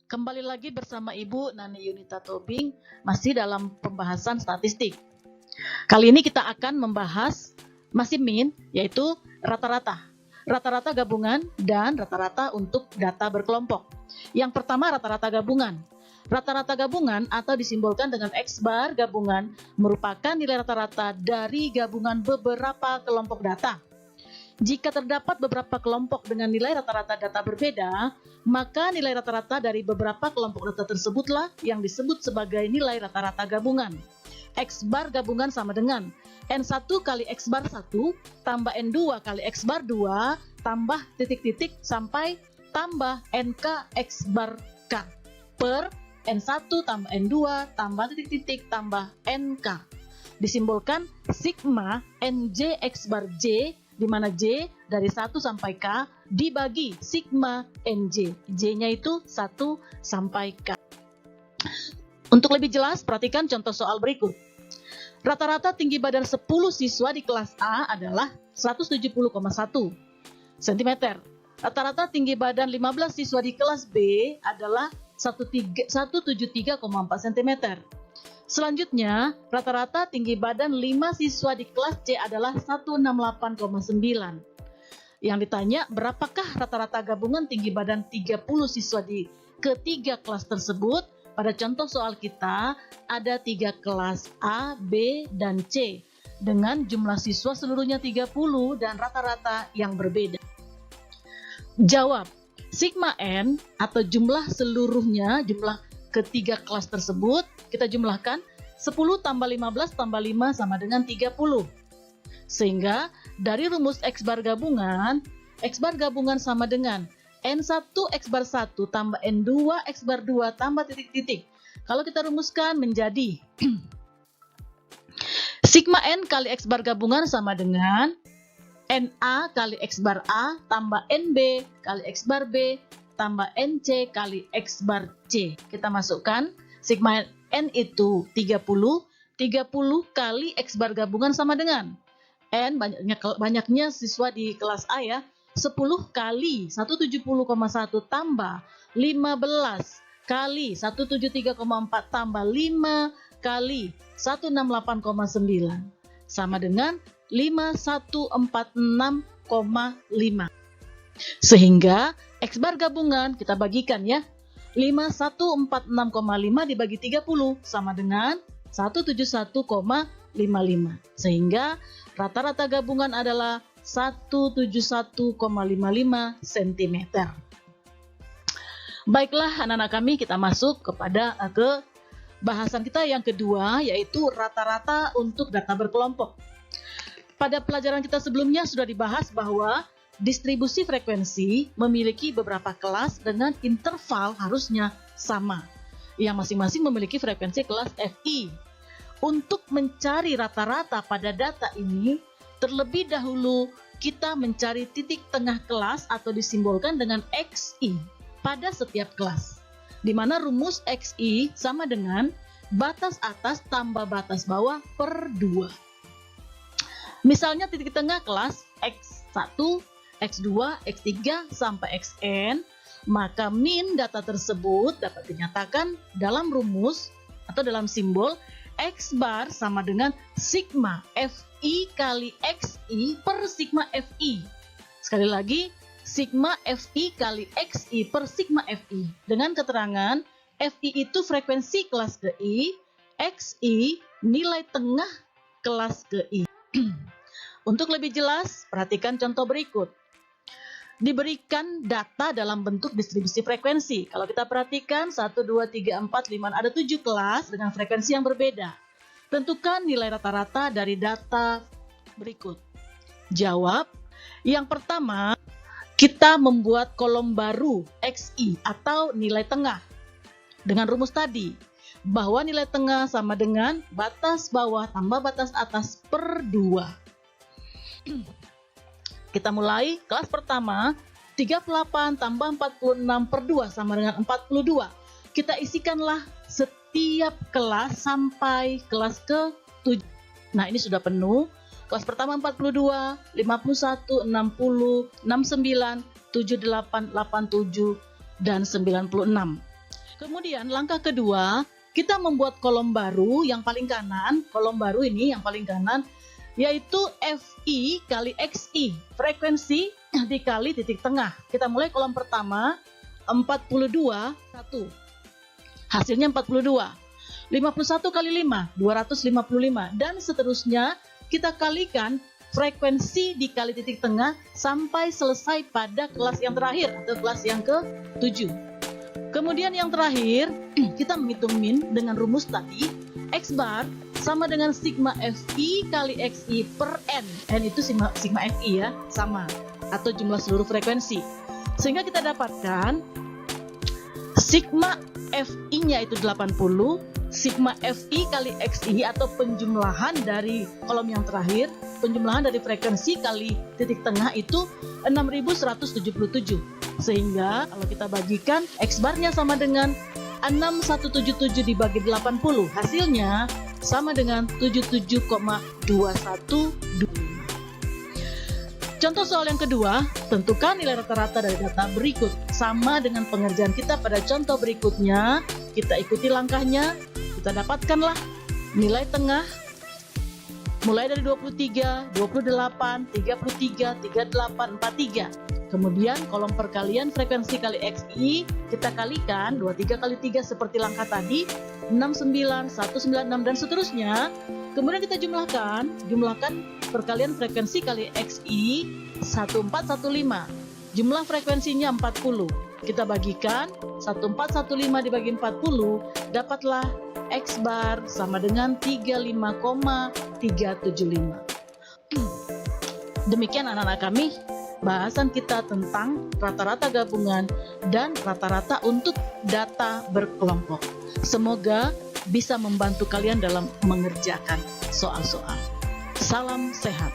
Kembali lagi bersama Ibu Nani Yunita Tobing, masih dalam pembahasan statistik. Kali ini kita akan membahas masih min, yaitu rata-rata. Rata-rata gabungan dan rata-rata untuk data berkelompok. Yang pertama rata-rata gabungan. Rata-rata gabungan atau disimbolkan dengan X bar gabungan merupakan nilai rata-rata dari gabungan beberapa kelompok data. Jika terdapat beberapa kelompok dengan nilai rata-rata data berbeda, maka nilai rata-rata dari beberapa kelompok data tersebutlah yang disebut sebagai nilai rata-rata gabungan. X bar gabungan sama dengan N1 kali X bar 1 tambah N2 kali X bar 2 tambah titik-titik sampai tambah NK X bar K per N1 tambah N2 tambah titik-titik tambah NK. Disimbolkan sigma NJ X bar J, di mana J dari 1 sampai K dibagi sigma NJ. J-nya itu 1 sampai K. Untuk lebih jelas, perhatikan contoh soal berikut. Rata-rata tinggi badan 10 siswa di kelas A adalah 170,1 cm. Rata-rata tinggi badan 15 siswa di kelas B adalah 173,4 cm. Selanjutnya, rata-rata tinggi badan 5 siswa di kelas C adalah 168,9. Yang ditanya, berapakah rata-rata gabungan tinggi badan 30 siswa di ketiga kelas tersebut? Pada contoh soal kita, ada 3 kelas A, B, dan C dengan jumlah siswa seluruhnya 30 dan rata-rata yang berbeda. Jawab, sigma N atau jumlah seluruhnya, jumlah ketiga kelas tersebut, kita jumlahkan 10 tambah 15 tambah 5 sama dengan 30. Sehingga dari rumus X bar gabungan sama dengan N1 X bar 1 tambah N2 X bar 2 tambah titik-titik. Kalau kita rumuskan menjadi sigma N kali X bar gabungan sama dengan NA kali X bar A tambah NB kali X bar B tambah NC kali X bar C. Kita masukkan sigma N itu 30 kali X bar gabungan sama dengan N, banyaknya siswa di kelas A ya, 10 kali 170,1 tambah 15 kali 173,4 tambah 5 kali 168,9 sama dengan 5146,5. Sehingga X bar gabungan kita bagikan ya. 5146,5 dibagi 30 sama dengan 171,55. Sehingga rata-rata gabungan adalah 171,55 cm. Baiklah anak-anak kami, kita masuk kepada bahasan kita yang kedua, yaitu rata-rata untuk data berkelompok. Pada pelajaran kita sebelumnya sudah dibahas bahwa distribusi frekuensi memiliki beberapa kelas dengan interval harusnya sama, yang masing-masing memiliki frekuensi kelas Fi. Untuk mencari rata-rata pada data ini, terlebih dahulu kita mencari titik tengah kelas atau disimbolkan dengan Xi pada setiap kelas, di mana rumus Xi sama dengan batas atas tambah batas bawah per 2. Misalnya titik tengah kelas X1, X2, X3, sampai Xn, maka min data tersebut dapat dinyatakan dalam rumus atau dalam simbol X bar sama dengan sigma Fi kali Xi per sigma Fi. Sekali lagi, sigma Fi kali Xi per sigma Fi. Dengan keterangan, Fi itu frekuensi kelas ke I, Xi nilai tengah kelas ke I. Untuk lebih jelas, perhatikan contoh berikut. Diberikan data dalam bentuk distribusi frekuensi. Kalau kita perhatikan 1, 2, 3, 4, 5, ada 7 kelas dengan frekuensi yang berbeda. Tentukan nilai rata-rata dari data berikut. Jawab, yang pertama kita membuat kolom baru Xi atau nilai tengah. Dengan rumus tadi, bahwa nilai tengah sama dengan batas bawah tambah batas atas per 2. Kita mulai kelas pertama, 38 tambah 46 per 2 sama dengan 42. Kita isikanlah setiap kelas sampai kelas ke-7. Nah, ini sudah penuh. Kelas pertama 42, 51, 60, 69, 78, 87, dan 96. Kemudian langkah kedua, kita membuat kolom baru yang paling kanan, kolom baru ini yang paling kanan, yaitu FI kali XI, frekuensi dikali titik tengah. Kita mulai kolom pertama, 42, 1. Hasilnya 42. 51 kali 5, 255. Dan seterusnya kita kalikan frekuensi dikali titik tengah sampai selesai pada kelas yang terakhir atau kelas yang ke-7. Kemudian yang terakhir, kita menghitung min dengan rumus tadi. X bar sama dengan sigma Fi kali Xi per N. N itu sigma Fi ya, sama. Atau jumlah seluruh frekuensi. Sehingga kita dapatkan sigma Fi-nya itu 80, sigma Fi kali Xi atau penjumlahan dari kolom yang terakhir, penjumlahan dari frekuensi kali titik tengah itu 6177. Sehingga kalau kita bagikan X barnya sama dengan 6177 dibagi 80, hasilnya sama dengan 77,212. Contoh soal yang kedua, tentukan nilai rata-rata dari data berikut. Sama dengan pengerjaan kita pada contoh berikutnya, kita ikuti langkahnya, kita dapatkanlah nilai tengah mulai dari 23, 28, 33, 38, 43. Kemudian kolom perkalian frekuensi kali Xi kita kalikan 23 kali 3 seperti langkah tadi, 69, 196 dan seterusnya. Kemudian kita jumlahkan perkalian frekuensi kali Xi 1415. Jumlah frekuensinya 40. Kita bagikan 1415 dibagi 40, dapatlah X bar sama dengan 35,375. Demikian anak-anak kami, bahasan kita tentang rata-rata gabungan dan rata-rata untuk data berkelompok. Semoga bisa membantu kalian dalam mengerjakan soal-soal. Salam sehat.